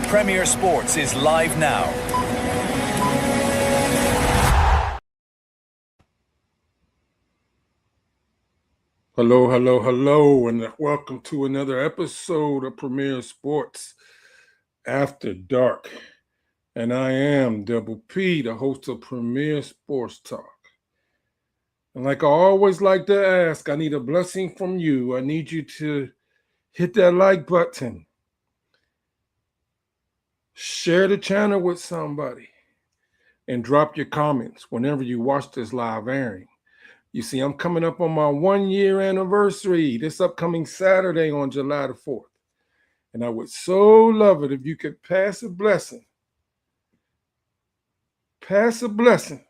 Premier Sports is live now. Hello, hello, hello, and welcome to another episode of Premier Sports After Dark. And I am Double P, the host of Premier Sports Talk. And like I always like to ask, I need a blessing from you. I need you to hit that like button. Share the channel with somebody. And drop your comments whenever you watch this live airing. You see, I'm coming up on my 1-year anniversary this upcoming Saturday on July the 4th. And I would so love it if you could pass a blessing. Pass a blessing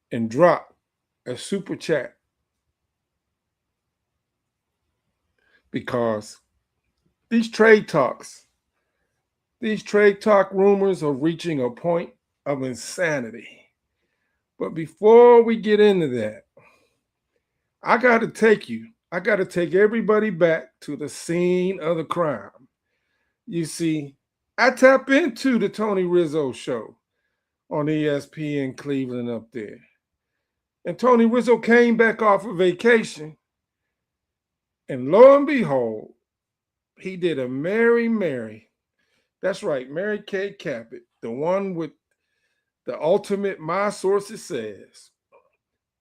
and drop a super chat. Because these trade talk rumors are reaching a point of insanity. But before we get into that, I got to take everybody back to the scene of the crime. You see, I tap into the Tony Rizzo show on ESPN Cleveland up there. And Tony Rizzo came back off of vacation. And lo and behold, he did a Mary. That's right, Mary Kay Caput, the one with the ultimate My Sources Says.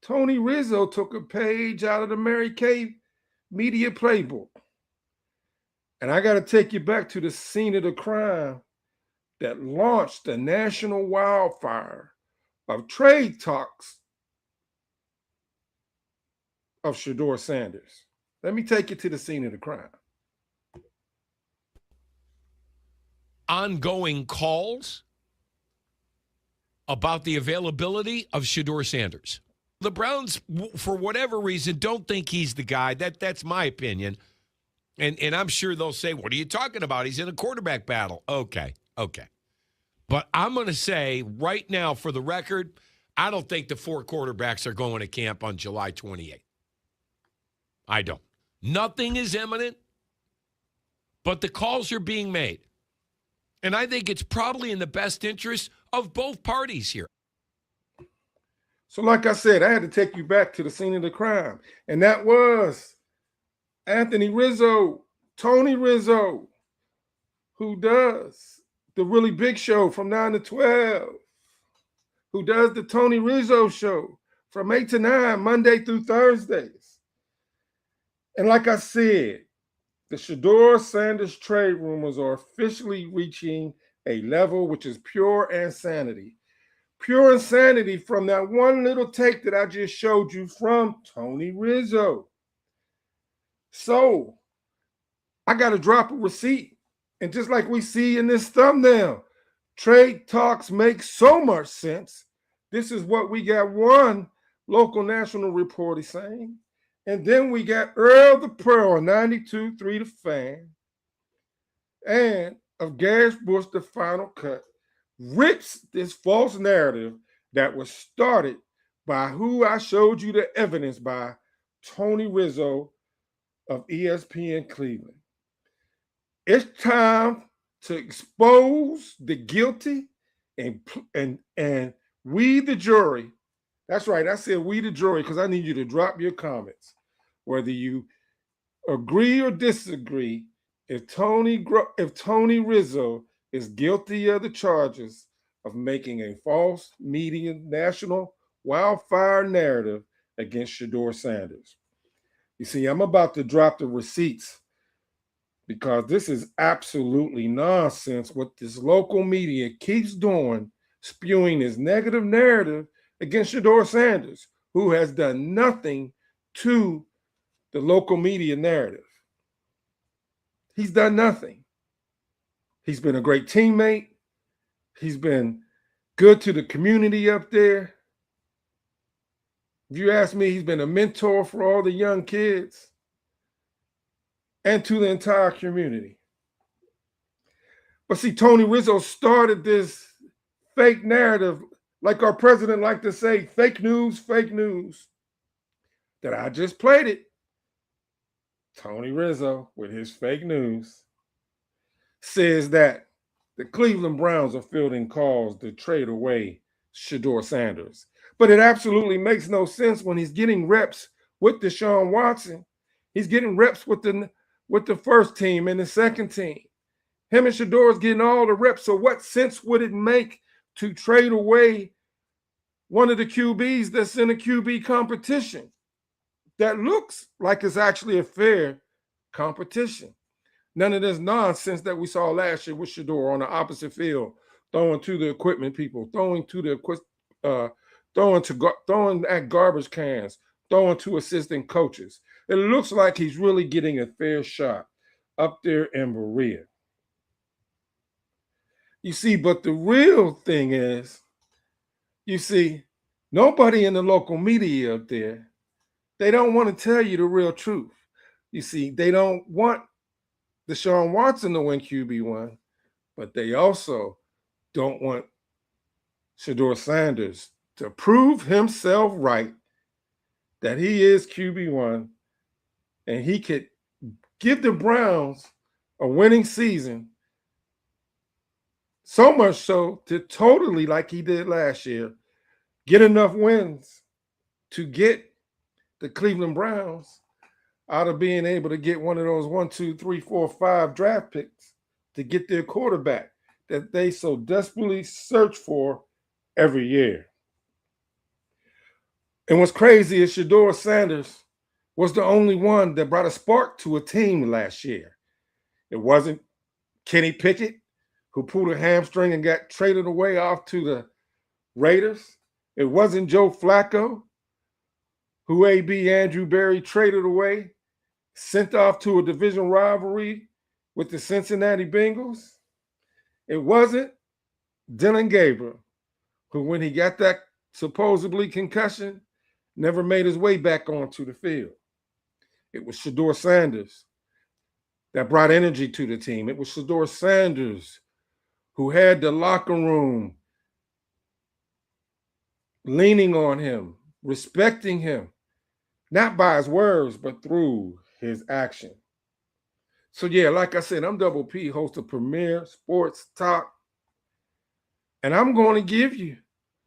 Tony Rizzo took a page out of the Mary Kay media playbook. And I got to take you back to the scene of the crime that launched the national wildfire of trade talks of Shedeur Sanders. Let me take you to the scene of the crime. Ongoing calls about the availability of Shedeur Sanders. The Browns, for whatever reason, don't think he's the guy. That's my opinion. And I'm sure they'll say, what are you talking about? He's in a quarterback battle. Okay. But I'm going to say right now, for the record, I don't think the 4 quarterbacks are going to camp on July 28th. I don't. Nothing is imminent, but the calls are being made. And I think it's probably in the best interest of both parties here. So like I said, I had to take you back to the scene of the crime. And that was Anthony Rizzo, Tony Rizzo, who does the really big show from 9 to 12, who does the Tony Rizzo show from 8 to 9, Monday through Thursdays. And like I said, the Shedeur Sanders trade rumors are officially reaching a level which is pure insanity. Pure insanity from that one little take that I just showed you from Tony Rizzo. So I got to drop a receipt. And just like we see in this thumbnail, trade talks make so much sense. This is what we got one local national reporter saying. And then we got Earl the Pearl, 92.3 The Fan, and of Garrett Bush, the Final Cut, rips this false narrative that was started by who I showed you the evidence by, Tony Rizzo of ESPN Cleveland. It's time to expose the guilty and we the jury. That's right, I said we the jury because I need you to drop your comments, whether you agree or disagree. If Tony Rizzo is guilty of the charges of making a false media national wildfire narrative against Shedeur Sanders. You see, I'm about to drop the receipts because this is absolutely nonsense what this local media keeps doing, spewing this negative narrative against Shedeur Sanders, who has done nothing to the local media narrative. He's done nothing. He's been a great teammate. He's been good to the community up there. If you ask me, he's been a mentor for all the young kids and to the entire community. But see, Tony Rizzo started this fake narrative, like our president liked to say, fake news, that I just played it. Tony Rizzo, with his fake news, says that the Cleveland Browns are fielding calls to trade away Shedeur Sanders. But it absolutely makes no sense when he's getting reps with Deshaun Watson. He's getting reps with the first team and the second team. Him and Shedeur is getting all the reps. So what sense would it make to trade away one of the QBs that's in a QB competition that looks like it's actually a fair competition? None of this nonsense that we saw last year with Shedeur on the opposite field, throwing to the equipment people, throwing at garbage cans, throwing to assistant coaches. It looks like he's really getting a fair shot up there in Berea. You see, but the real thing is, you see, nobody in the local media up there, they don't want to tell you the real truth. You see, they don't want Deshaun Watson to win QB1, but they also don't want Shedeur Sanders to prove himself right that he is QB1 and he could give the Browns a winning season, so much so to totally, like he did last year, get enough wins to get the Cleveland Browns out of being able to get one of those 1, 2, 3, 4, 5 draft picks to get their quarterback that they so desperately search for every year. And what's crazy is Shedeur Sanders was the only one that brought a spark to a team last year. It wasn't Kenny Pickett, who pulled a hamstring and got traded away off to the Raiders. It wasn't Joe Flacco, who A.B. Andrew Berry traded away, sent off to a division rivalry with the Cincinnati Bengals. It wasn't Dylan Gabriel, who when he got that supposedly concussion, never made his way back onto the field. It was Shedeur Sanders that brought energy to the team. It was Shedeur Sanders who had the locker room leaning on him, respecting him, not by his words, but through his action. So yeah, like I said, I'm Double P, host of Premier Sports Talk, and I'm going to give you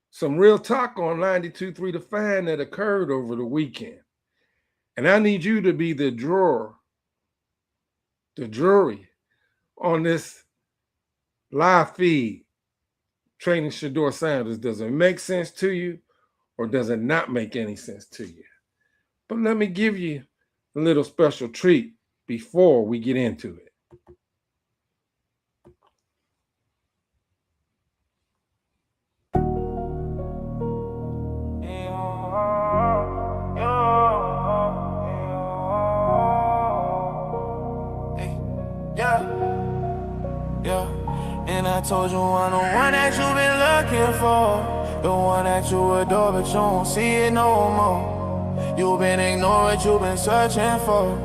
some real talk on 92.3 The Fan that occurred over the weekend. And I need you to be the jury on this live feed training Shedeur Sanders. Does it make sense to you or does it not make any sense to you? But let me give you a little special treat before we get into it. I told you I'm the one that you've been looking for, the one that you adore, but you don't see it no more. You've been ignoring what you've been searching for.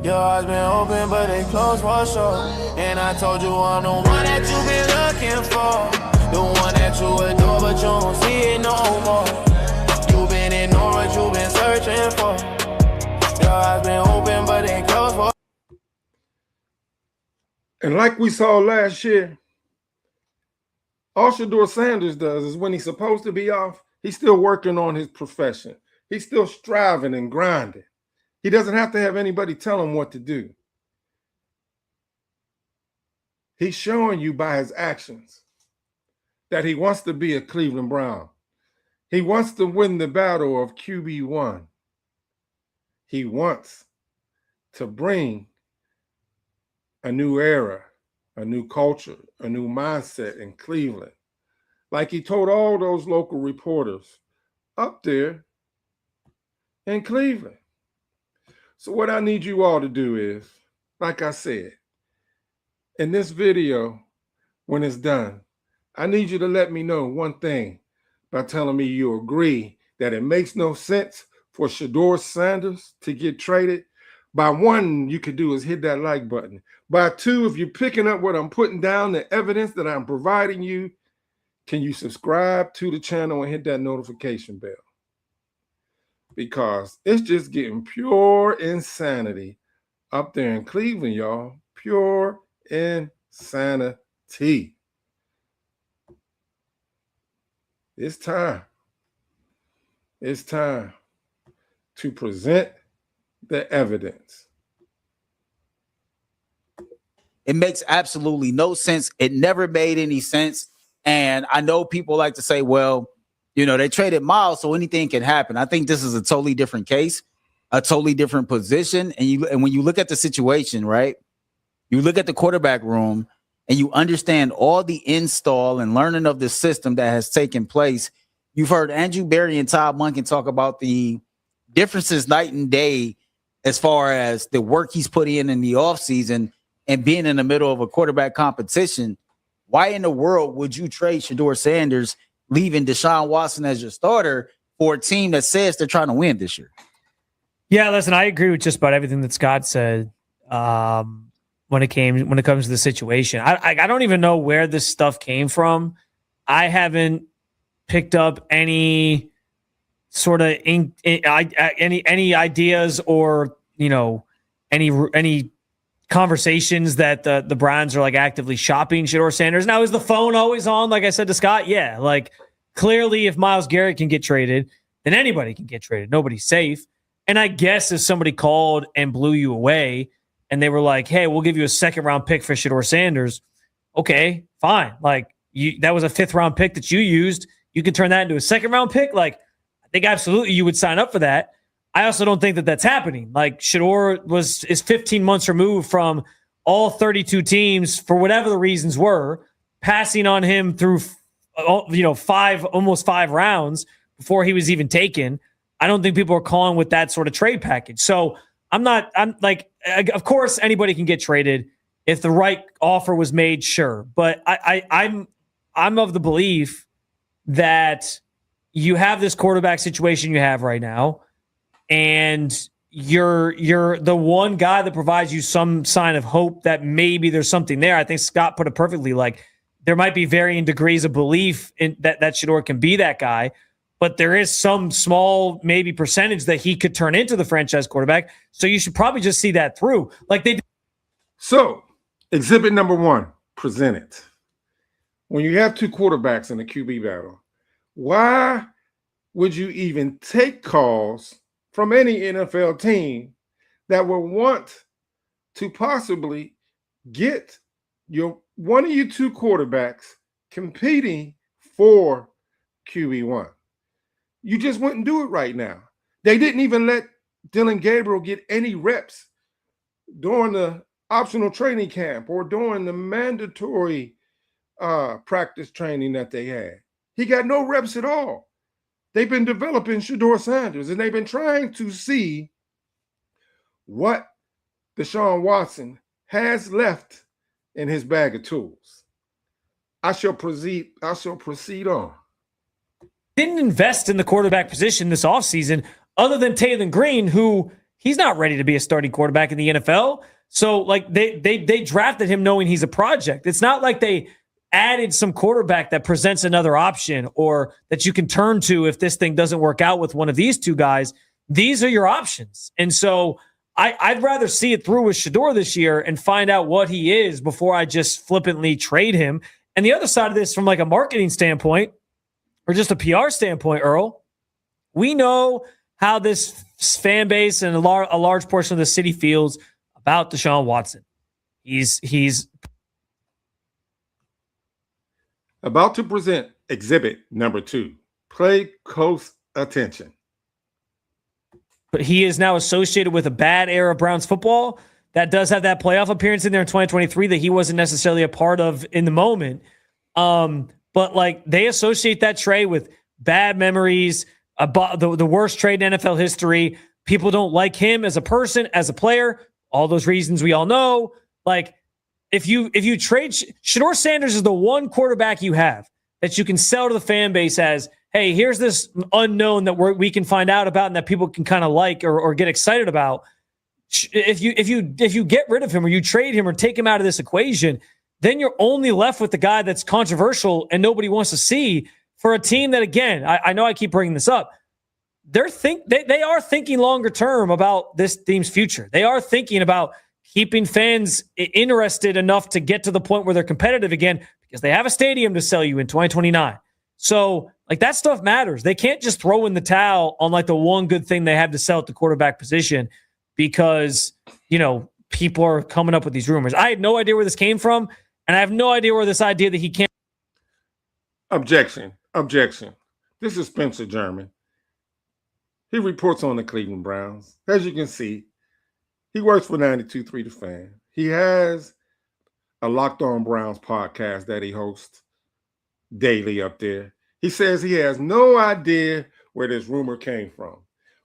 Your eyes been open, but they closed for sure. And I told you I'm the one that you've been looking for, the one that you adore, but you don't see it no more. You've been ignoring what you've been searching for. Your eyes been open, but they closed for. And like we saw last year, all Shedeur Sanders does is when he's supposed to be off, he's still working on his profession. He's still striving and grinding. He doesn't have to have anybody tell him what to do. He's showing you by his actions that he wants to be a Cleveland Brown. He wants to win the battle of QB1. He wants to bring a new era, a new culture, a new mindset in Cleveland. Like he told all those local reporters up there in Cleveland. So what I need you all to do is, like I said, in this video, when it's done, I need you to let me know one thing by telling me you agree that it makes no sense for Shedeur Sanders to get traded. By one, you could do is hit that like button. By two, if you're picking up what I'm putting down, the evidence that I'm providing you, can you subscribe to the channel and hit that notification bell? Because it's just getting pure insanity up there in Cleveland, y'all. Pure insanity. It's time. It's time to present the evidence. It makes absolutely no sense. It never made any sense. And I know people like to say, well, you know, they traded Miles, so anything can happen. I think this is a totally different case, a totally different position. And when you look at the situation, right, you look at the quarterback room and you understand all the install and learning of the system that has taken place. You've heard Andrew Berry and Todd Monken talk about the differences night and day as far as the work he's put in the offseason and being in the middle of a quarterback competition. Why in the world would you trade Shedeur Sanders, leaving Deshaun Watson as your starter for a team that says they're trying to win this year? Yeah, listen, I agree with just about everything that Scott said when it comes to the situation. I don't even know where this stuff came from. I haven't picked up any sort of any ideas or, you know, any conversations that the Browns are like actively shopping Shedeur Sanders. Now, is the phone always on? Like I said to Scott, yeah. Like clearly, if Myles Garrett can get traded, then anybody can get traded. Nobody's safe. And I guess if somebody called and blew you away and they were like, "Hey, we'll give you a second-round pick for Shedeur Sanders," okay, fine. Like that was a fifth-round pick that you used. You can turn that into a second-round pick. Like I think absolutely you would sign up for that. I also don't think that that's happening. Like Shedeur is 15 months removed from all 32 teams, for whatever the reasons were, passing on him through, almost five rounds before he was even taken. I don't think people are calling with that sort of trade package. So I'm like, of course anybody can get traded if the right offer was made, sure. But I'm of the belief that you have this quarterback situation you have right now, and you're the one guy that provides you some sign of hope that maybe there's something there. I think Scott put it perfectly. Like there might be varying degrees of belief in that Shedeur can be that guy, but there is some small maybe percentage that he could turn into the franchise quarterback. So you should probably just see that through. Like they. So exhibit number 1, present it. When you have two quarterbacks in a QB battle, why would you even take calls from any NFL team that will want to possibly get one of your two quarterbacks competing for QB1? You just wouldn't do it right now. They didn't even let Dylan Gabriel get any reps during the optional training camp or during the mandatory practice training that they had. He got no reps at all. They've been developing Shedeur Sanders, and they've been trying to see what Deshaun Watson has left in his bag of tools. I shall proceed on. Didn't invest in the quarterback position this offseason other than Taylor Green, who he's not ready to be a starting quarterback in the NFL. So like they drafted him knowing he's a project. It's not like they added some quarterback that presents another option or that you can turn to if this thing doesn't work out with one of these two guys. These are your options. And so I'd rather see it through with Shedeur this year and find out what he is before I just flippantly trade him. And the other side of this, from like a marketing standpoint or just a PR standpoint, Earl, we know how this fan base and a large portion of the city feels about Deshaun Watson. He's about to present exhibit number 2. Pay close attention. But he is now associated with a bad era of Browns football that does have that playoff appearance in there in 2023 that he wasn't necessarily a part of in the moment. But like they associate that trade with bad memories, the worst trade in NFL history. People don't like him as a person, as a player. All those reasons we all know. Like if you trade Shedeur Sanders is the one quarterback you have that you can sell to the fan base as, hey, here's this unknown that we can find out about and that people can kind of like or get excited about. If you get rid of him or you trade him or take him out of this equation, then you're only left with the guy that's controversial and nobody wants to see for a team that, again, I know I keep bringing this up. they are thinking longer term about this team's future. They are thinking about keeping fans interested enough to get to the point where they're competitive again because they have a stadium to sell you in 2029. So, like, that stuff matters. They can't just throw in the towel on, like, the one good thing they have to sell at the quarterback position because, you know, people are coming up with these rumors. I had no idea where this came from, and I have no idea where this idea that he can't. Objection. This is Spencer German. He reports on the Cleveland Browns. As you can see, he works for 92.3 The Fan. He has a Locked On Browns podcast that he hosts daily up there. He says he has no idea where this rumor came from.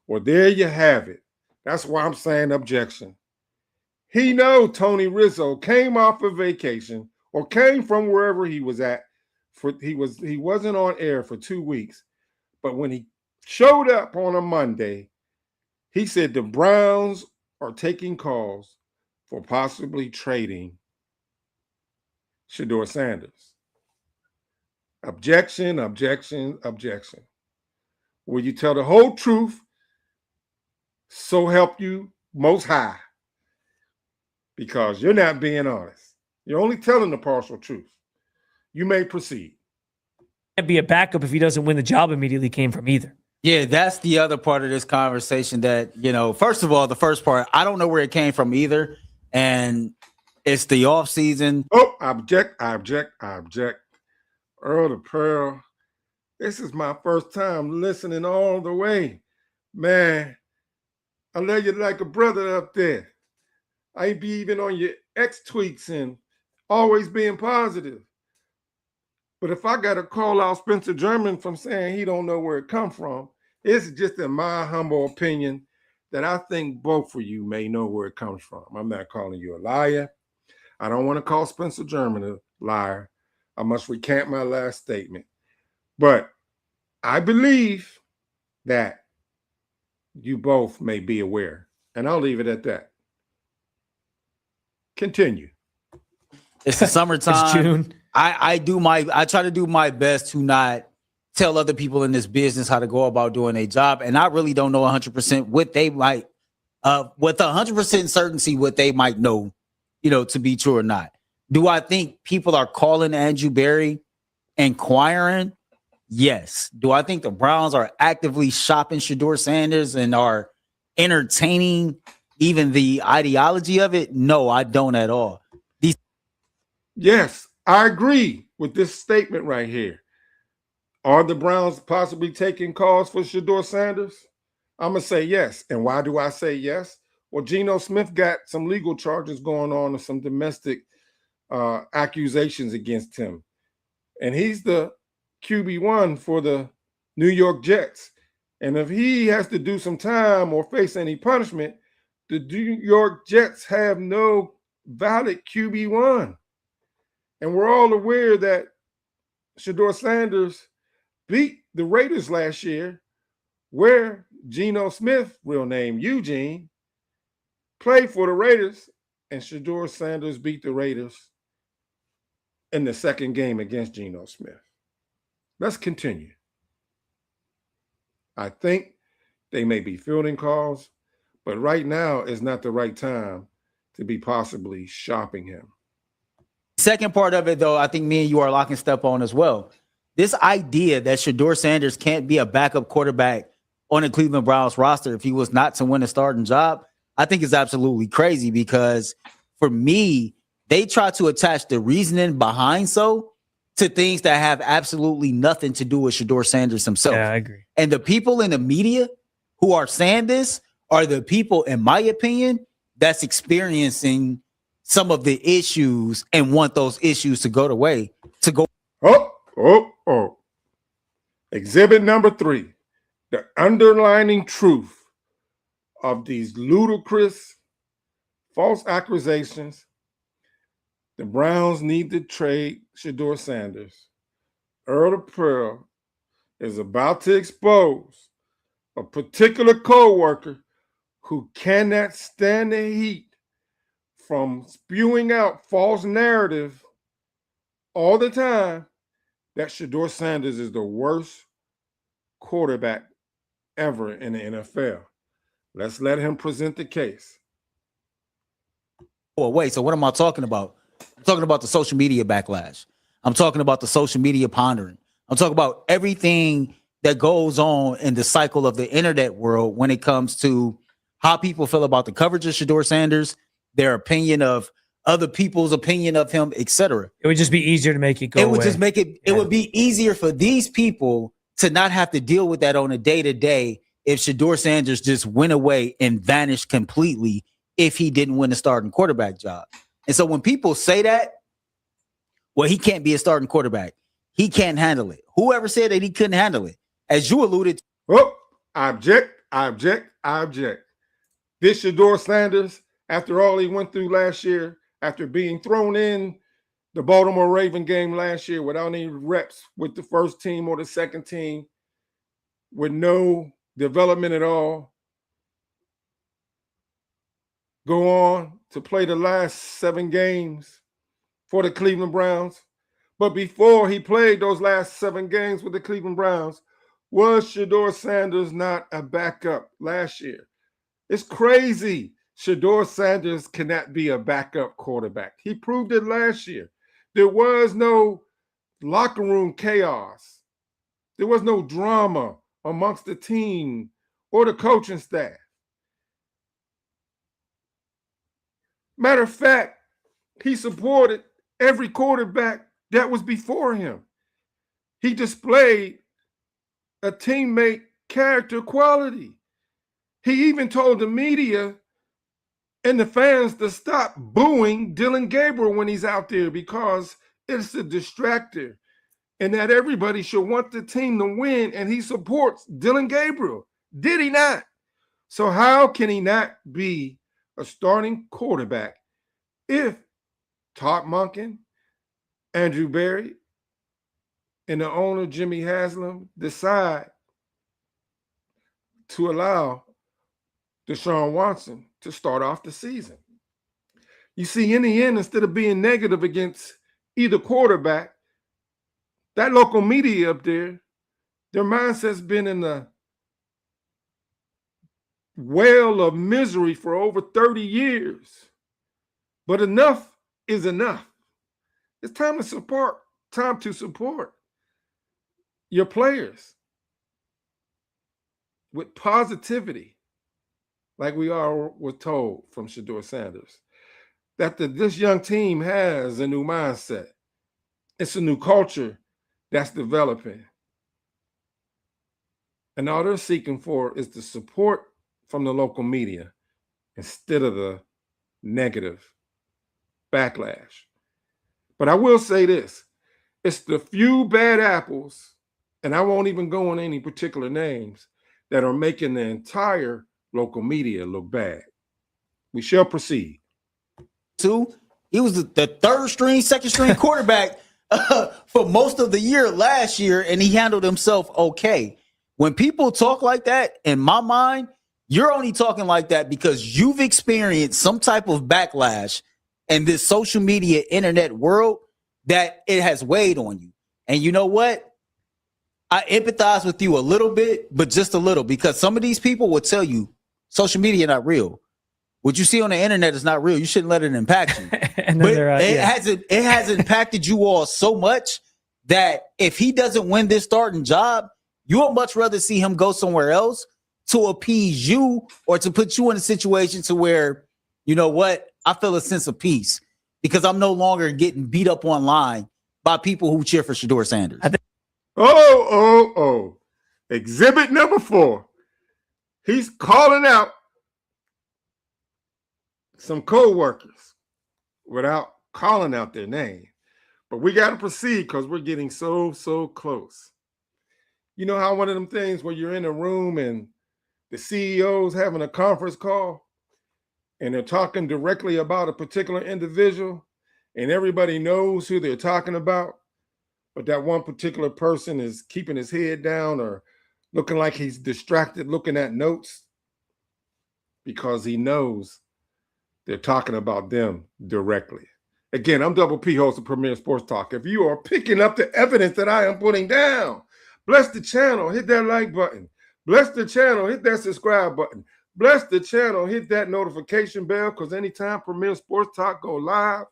Well, there you have it. That's why I'm saying objection. He knows Tony Rizzo came off of vacation or came from wherever he was at. He wasn't on air for 2 weeks. But when he showed up on a Monday, he said the Browns are taking calls for possibly trading Shedeur Sanders. Objection. Will you tell the whole truth? So help you most high. Because you're not being honest. You're only telling the partial truth. You may proceed. Can't be a backup if he doesn't win the job immediately came from either. Yeah, that's the other part of this conversation that, you know, first of all, the first part, I don't know where it came from either. And it's the off season. Oh, I object. Earl to Pearl. This is my first time listening all the way. Man, I love you like a brother up there. I be even on your X tweets and always being positive. But if I got to call out Spencer German from saying he don't know where it come from, it's just in my humble opinion that I think both of you may know where it comes from. I'm not calling you a liar. I don't want to call Spencer German a liar. I must recant my last statement. But I believe that you both may be aware. And I'll leave it at that. Continue. It's the summertime. It's June. I try to do my best to not tell other people in this business how to go about doing a job. And I really don't know 100% what they might, with 100% certainty, what they might know, you know, to be true or not. Do I think people are calling Andrew Berry, inquiring? Yes. Do I think the Browns are actively shopping Shedeur Sanders and are entertaining even the ideology of it? No, I don't at all. Yes, I agree with this statement right here. Are the Browns possibly taking calls for Shedeur Sanders? I'm going to say yes. And why do I say yes? Well, Geno Smith got some legal charges going on and some domestic accusations against him. And he's the QB1 for the New York Jets. And if he has to do some time or face any punishment, the New York Jets have no valid QB1. And we're all aware that Shedeur Sanders beat the Raiders last year, where Geno Smith, real name Eugene, played for the Raiders, and Shedeur Sanders beat the Raiders in the second game against Geno Smith. Let's continue. I think they may be fielding calls, but right now is not the right time to be possibly shopping him. Second part of it, though, I think me and you are lock and step on as well. This idea that Shedeur Sanders can't be a backup quarterback on the Cleveland Browns roster if he was not to win a starting job, I think is absolutely crazy because for me, they try to attach the reasoning behind so to things that have absolutely nothing to do with Shedeur Sanders himself. Yeah, I agree. And the people in the media who are saying this are the people, in my opinion, that's experiencing some of the issues and want those issues to go away. Exhibit number 3, the underlining truth of these ludicrous false accusations. The Browns need to trade Shedeur Sanders. Earl to Pearl is about to expose a particular co-worker who cannot stand the heat from spewing out false narrative all the time that Shedeur Sanders is the worst quarterback ever in the NFL. Let's let him present the case. Oh, wait. So what am I talking about? I'm talking about the social media backlash. I'm talking about the social media pondering. I'm talking about everything that goes on in the cycle of the internet world when it comes to how people feel about the coverage of Shedeur Sanders, their opinion of other people's opinion of him, etc. It would just be easier to make it go. It would just make it. It would be easier for these people to not have to deal with that on a day-to-day if Shedeur Sanders just went away and vanished completely if he didn't win a starting quarterback job. And so when people say that, well, he can't be a starting quarterback. He can't handle it. Whoever said that he couldn't handle it, as you alluded to. Oh, I object. This Shedeur Sanders, after all he went through last year, after being thrown in the Baltimore Raven game last year without any reps with the first team or the second team, with no development at all, go on to play the last 7 games for the Cleveland Browns. But before he played those last 7 games with the Cleveland Browns, was Shedeur Sanders not a backup last year? It's crazy. Shedeur Sanders cannot be a backup quarterback. He proved it last year. There was no locker room chaos. There was no drama amongst the team or the coaching staff. Matter of fact, he supported every quarterback that was before him. He displayed a teammate character quality. He even told the media and the fans to stop booing Dillon Gabriel when he's out there because it's a distractor and that everybody should want the team to win, and he supports Dillon Gabriel. Did he not? So how can he not be a starting quarterback if Todd Monken, Andrew Berry, and the owner, Jimmy Haslam, decide to allow Deshaun Watson to start off the season? You see, in the end, instead of being negative against either quarterback, that local media up there, their mindset's been in the well of misery for over 30 years. But enough is enough. It's time to support your players with positivity, like we all were told from Shedeur Sanders, that this young team has a new mindset. It's a new culture that's developing. And all they're seeking for is the support from the local media instead of the negative backlash. But I will say this, it's the few bad apples, and I won't even go on any particular names, that are making the entire local media look bad. We shall proceed. He was the third string, second string quarterback for most of the year last year, and he handled himself okay. When people talk like that, in my mind, you're only talking like that because you've experienced some type of backlash in this social media internet world that it has weighed on you. And you know what? I empathize with you a little bit, but just a little, because some of these people will tell you social media not real. What you see on the internet is not real. You shouldn't let it impact you. But it has impacted you all so much that if he doesn't win this starting job, you would much rather see him go somewhere else to appease you or to put you in a situation to where, you know what, I feel a sense of peace because I'm no longer getting beat up online by people who cheer for Shedeur Sanders. Exhibit number 4. He's calling out some co-workers without calling out their name. But we got to proceed because we're getting so close. You know how one of them things where you're in a room and the CEO's having a conference call and they're talking directly about a particular individual and everybody knows who they're talking about, but that one particular person is keeping his head down or looking like he's distracted, looking at notes because he knows they're talking about them directly. Again, I'm Double P, host of Premier Sports Talk. If you are picking up the evidence that I am putting down, bless the channel, hit that like button. Bless the channel. Hit that subscribe button. Bless the channel. Hit that notification bell, because anytime Premier Sports Talk go live,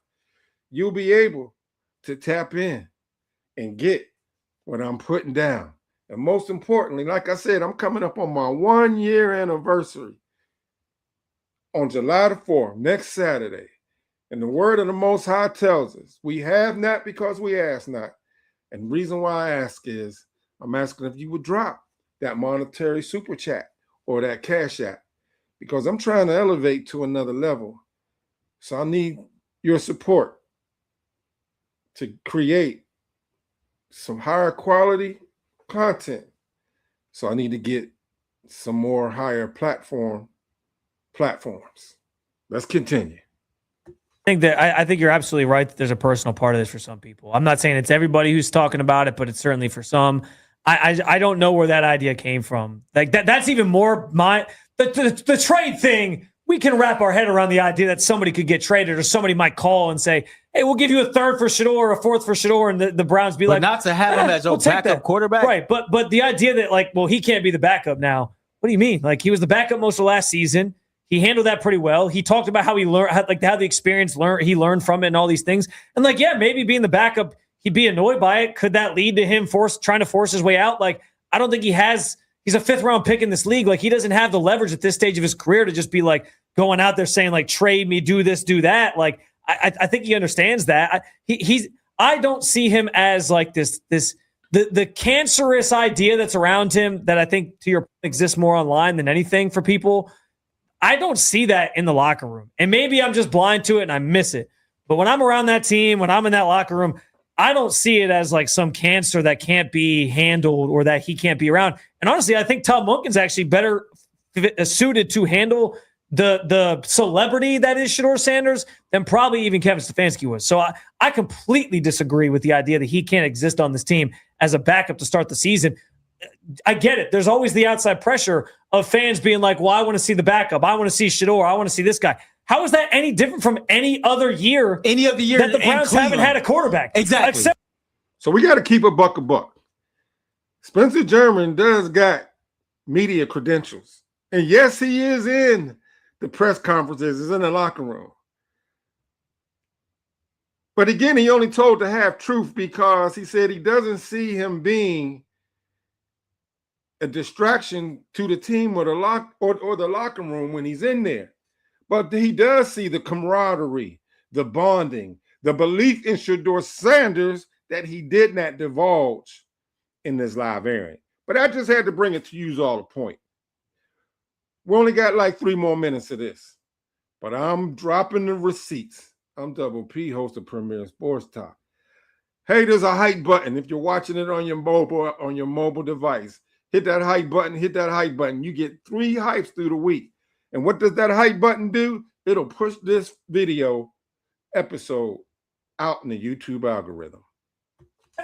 you'll be able to tap in and get what I'm putting down. And most importantly, like I said, I'm coming up on my 1-year anniversary on July the 4th, next Saturday. And the word of the Most High tells us, we have not because we ask not. And the reason why I ask is, I'm asking if you would drop that monetary super chat or that cash app, because I'm trying to elevate to another level. So I need your support to create some higher quality content. So I need to get some more higher platforms. Let's continue. I think you're absolutely right that there's a personal part of this for some people. I'm not saying it's everybody who's talking about it, but it's certainly for some. I don't know where that idea came from. Like that's even more the trade thing. We can wrap our head around the idea that somebody could get traded, or somebody might call and say, "Hey, we'll give you a third for Shedeur, a fourth for Shedeur," and the Browns be like, not to have him as your backup quarterback, right? But the idea that, like, well, he can't be the backup now. What do you mean? Like, he was the backup most of last season. He handled that pretty well. He talked about how he learned, how the experience he learned from it and all these things. And like, yeah, maybe being the backup, he'd be annoyed by it. Could that lead to him trying to force his way out? Like, I don't think he's a 5th round pick in this league. Like, he doesn't have the leverage at this stage of his career to just be like going out there saying like, trade me, do this, do that. Like, I think he understands that. I don't see him as like the cancerous idea that's around him that I think, to your point, exists more online than anything for people. I don't see that in the locker room. And maybe I'm just blind to it and I miss it. But when I'm around that team, when I'm in that locker room, I don't see it as like some cancer that can't be handled or that he can't be around. And honestly, I think Tom Munkin's actually better suited to handle the celebrity that is Shedeur Sanders than probably even Kevin Stefanski was. So I completely disagree with the idea that he can't exist on this team as a backup to start the season. I get it. There's always the outside pressure of fans being like, well, I want to see the backup. I want to see Shedeur. I want to see this guy. How is that any different from any other year? Any other year that the Browns haven't had a quarterback. Exactly. So we got to keep a buck. Spencer German does got media credentials. And yes, he is in the press conferences, is in the locker room. But again, he only told the half truth, because he said he doesn't see him being a distraction to the team or the locker room when he's in there. But he does see the camaraderie, the bonding, the belief in Shedeur Sanders that he did not divulge in this live airing. But I just had to bring it to use all the point. We only got like 3 more minutes of this, but I'm dropping the receipts. I'm Double P, host of Premier Sports Talk. Hey, there's a hype button. If you're watching it on your mobile device, hit that hype button, You get 3 hypes through the week. And what does that hype button do? It'll push this video episode out in the YouTube algorithm.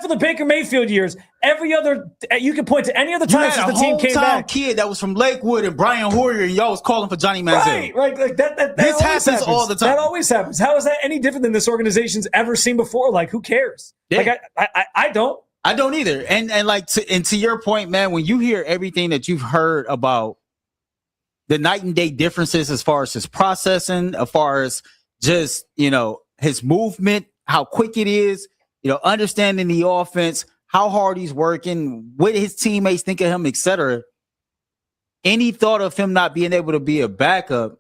For the Baker Mayfield years, you can point to any other time since the team came back. Kid that was from Lakewood and Brian Hoyer, and y'all was calling for Johnny Manziel. Right. Like that this happens all the time. That always happens. How is that any different than this organization's ever seen before? Like, who cares? Yeah. Like, I don't. I don't either. And to your point, man, when you hear everything that you've heard about the night and day differences as far as his processing, as far as just, his movement, how quick it is, understanding the offense, how hard he's working, what his teammates think of him, etc. Any thought of him not being able to be a backup,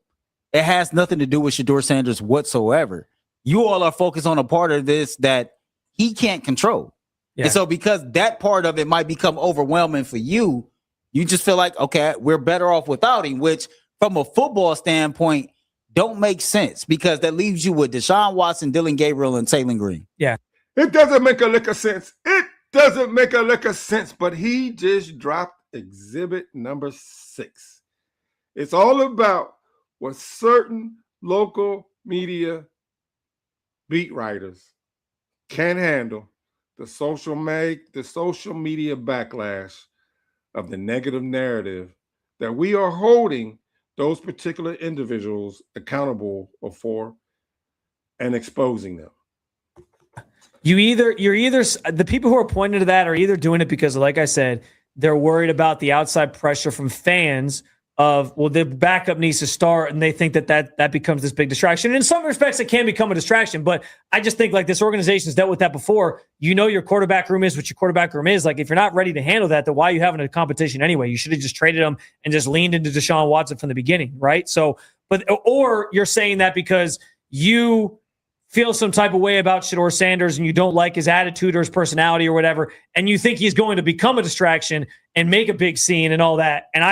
it has nothing to do with Shedeur Sanders whatsoever. You all are focused on a part of this that he can't control. Yeah. And so because that part of it might become overwhelming for you, you just feel like, okay, we're better off without him, which from a football standpoint don't make sense, because that leaves you with Deshaun Watson, Dylan Gabriel, and Taylor Green. Yeah. It doesn't make a lick of sense. But he just dropped exhibit number 6. It's all about what certain local media beat writers can handle, the social media backlash of the negative narrative that we are holding those particular individuals accountable for and exposing them. You're either the people who are pointing to that are either doing it because, like I said, they're worried about the outside pressure from fans of, well, the backup needs to start, and they think that becomes this big distraction. And in some respects, it can become a distraction, but I just think like this organization has dealt with that before. You know, your quarterback room is what your quarterback room is. Like, if you're not ready to handle that, then why are you having a competition anyway? You should have just traded them and just leaned into Deshaun Watson from the beginning, right? So, or you're saying that because you feel some type of way about Shedeur Sanders and you don't like his attitude or his personality or whatever, and you think he's going to become a distraction and make a big scene and all that. And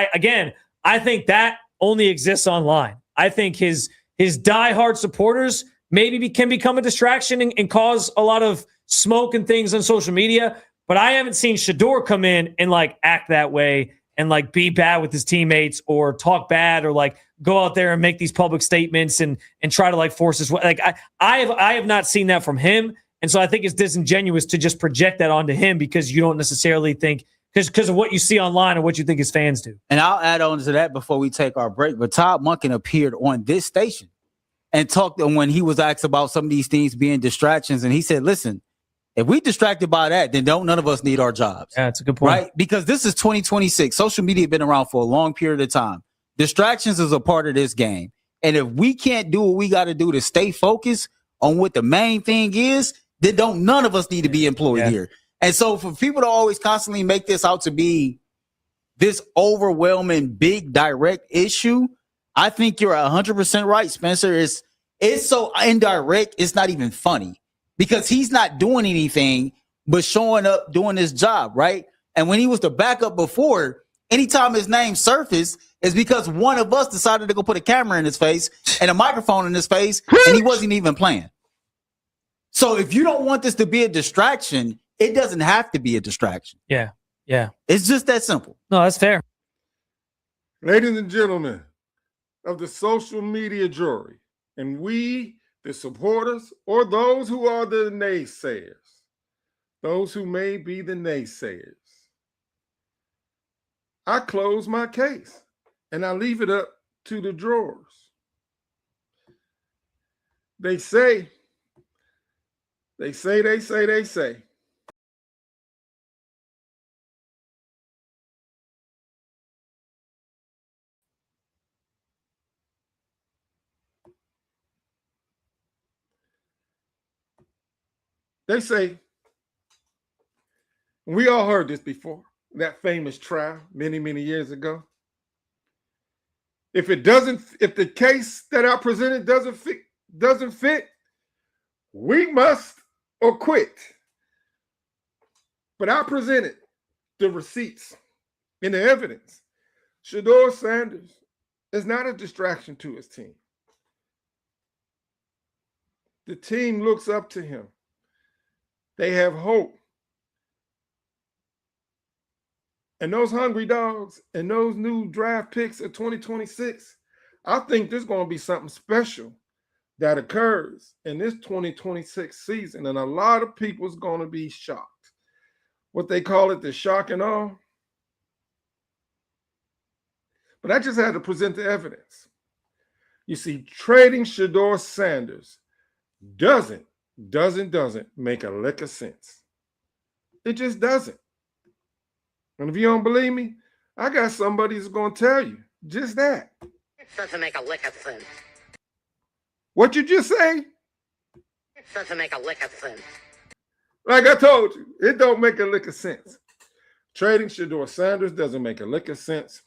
I think that only exists online. I think his diehard supporters maybe can become a distraction and cause a lot of smoke and things on social media. But I haven't seen Shedeur come in and like act that way and like be bad with his teammates or talk bad or like go out there and make these public statements and try to like force his way. Like I have not seen that from him. And so I think it's disingenuous to just project that onto him because you don't necessarily think because of what you see online and what you think his fans do. And I'll add on to that before we take our break. But Todd Monken appeared on this station and talked when he was asked about some of these things being distractions. And he said, listen, if we distracted by that, then none of us need our jobs. Yeah, that's a good point. Right? Because this is 2026. Social media has been around for a long period of time. Distractions is a part of this game. And if we can't do what we got to do to stay focused on what the main thing is, then none of us need to be employed here. And so for people to always constantly make this out to be this overwhelming, big, direct issue, I think you're 100% right, Spencer. It's so indirect, it's not even funny because he's not doing anything but showing up doing his job, right? And when he was the backup before, anytime his name surfaced, is because one of us decided to go put a camera in his face and a microphone in his face, and he wasn't even playing. So if you don't want this to be a distraction, it doesn't have to be a distraction. Yeah. Yeah. It's just that simple. No, that's fair. Ladies and gentlemen of the social media jury, and we, the supporters, or those who are the naysayers, those who may be the naysayers, I close my case and I leave it up to the drawers. They say. They say. They say, we all heard this before, that famous trial many, many years ago. If the case that I presented doesn't fit, we must or quit. But I presented the receipts and the evidence. Shedeur Sanders is not a distraction to his team. The team looks up to him. They have hope. And those hungry dogs and those new draft picks of 2026, I think there's going to be something special that occurs in this 2026 season. And a lot of people's going to be shocked. What they call it, the shock and awe. But I just had to present the evidence. You see, trading Shedeur Sanders doesn't make a lick of sense. It just doesn't. And if you don't believe me, I got somebody who's going to tell you just that. It doesn't make a lick of sense. What you just say? It doesn't make a lick of sense. Like I told you, it don't make a lick of sense. Trading Shedeur Sanders doesn't make a lick of sense.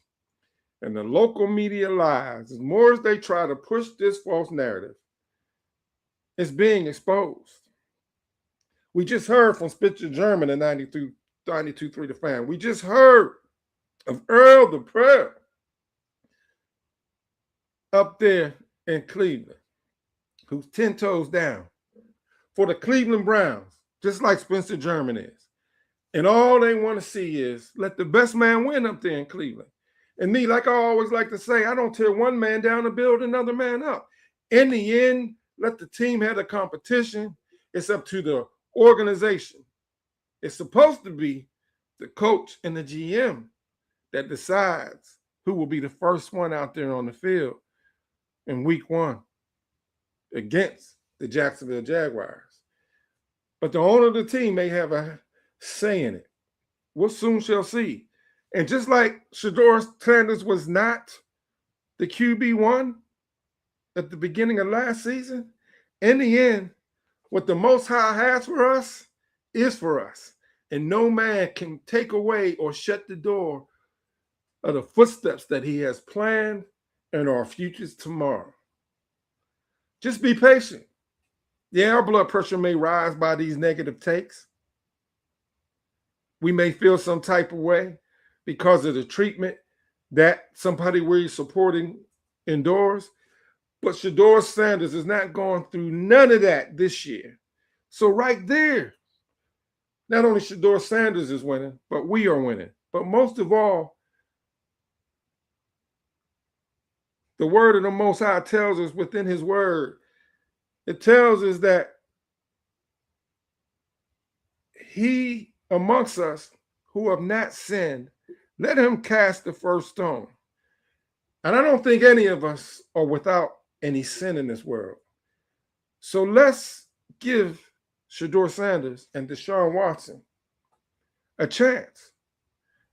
And the local media lies, as more as they try to push this false narrative, it's being exposed. We just heard from Spitzer German in 92.3 The Fan. We just heard of Earl the Pearl up there in Cleveland, who's 10 toes down for the Cleveland Browns, just like Spencer German is. And all they want to see is let the best man win up there in Cleveland. And me, like I always like to say, I don't tear one man down and build another man up. In the end, let the team have the competition. It's up to the organization. It's supposed to be the coach and the GM that decides who will be the first one out there on the field in week 1 against the Jacksonville Jaguars. But the owner of the team may have a say in it. We'll soon shall see. And just like Shedeur Sanders was not the QB1 at the beginning of last season, in the end, what the Most High has for us is for us. And no man can take away or shut the door of the footsteps that he has planned and our futures tomorrow. Just be patient. Yeah, our blood pressure may rise by these negative takes. We may feel some type of way because of the treatment that somebody we're supporting endures. But Shedeur Sanders is not going through none of that this year. So right there, not only Shedeur Sanders is winning, but we are winning. But most of all, the word of the Most High tells us within his word, it tells us that he amongst us who have not sinned, let him cast the first stone. And I don't think any of us are without any sin in this world. So let's give Shedeur Sanders and Deshaun Watson a chance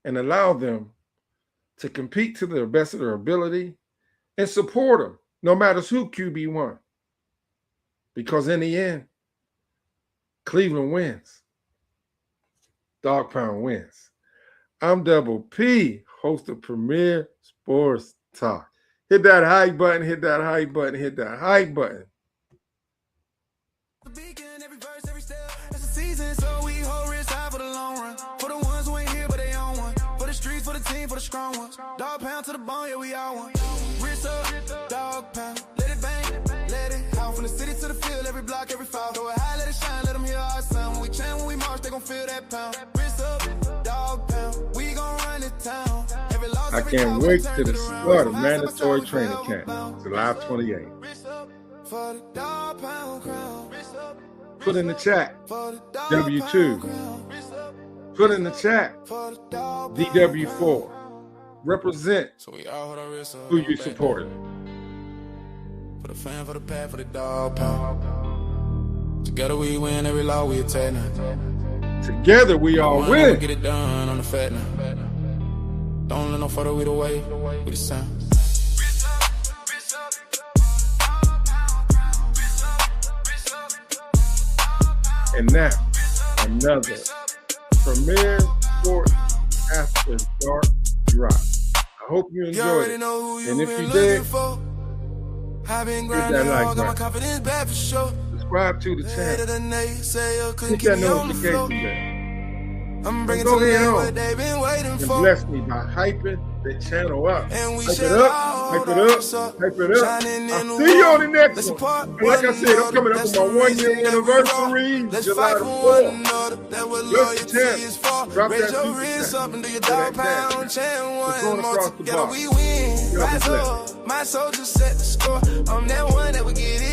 and allow them to compete to the best of their ability and support them, no matter who QB1. Because in the end, Cleveland wins. Dog Pound wins. I'm Double P, host of Premier Sports Talk. Hit that hype button, hit that hype button, hit that hype button. Every verse, every step, it's a season, so we hold risk high for the long run. For the ones who ain't here, but they on one. For the streets, for the team, for the strong ones. Dog pound to the bone, yeah, we all one. Wrist up, dog pound, let it bang, let it out. From the city to the field, every block, every foul. Throw it high, let it shine, let them hear our sound. When we chant, when we march, they gon' feel that pound. Wrist up, dog pound, we gon' run the town. Every loss, I can't wait to the start of mandatory training camp, July 28th. For the dog pound crown. Put in the chat, W2. Put in the chat, DW4. Represent who you supported. For the fan, for the pad, for the dog pound. Together we win, every law we attack now. Together we all win. Get it done on the fat now. Don't let no photo with away with the sound. And now, another Premier Sports After Dark drop. I hope you enjoyed it. And if you did, hit that like button. Subscribe to the channel. Hit that notification bell. And go ahead on and bless me by hyping the channel up. Hype it up, hype it up, hype it up. I'll see you on the next one. And like I said, I'm coming up on my 1 year anniversary, July the 4th. Bless the channel. Drop that super chat. It's going across the bar. God bless. My soldiers set the score. I'm that one that will get it.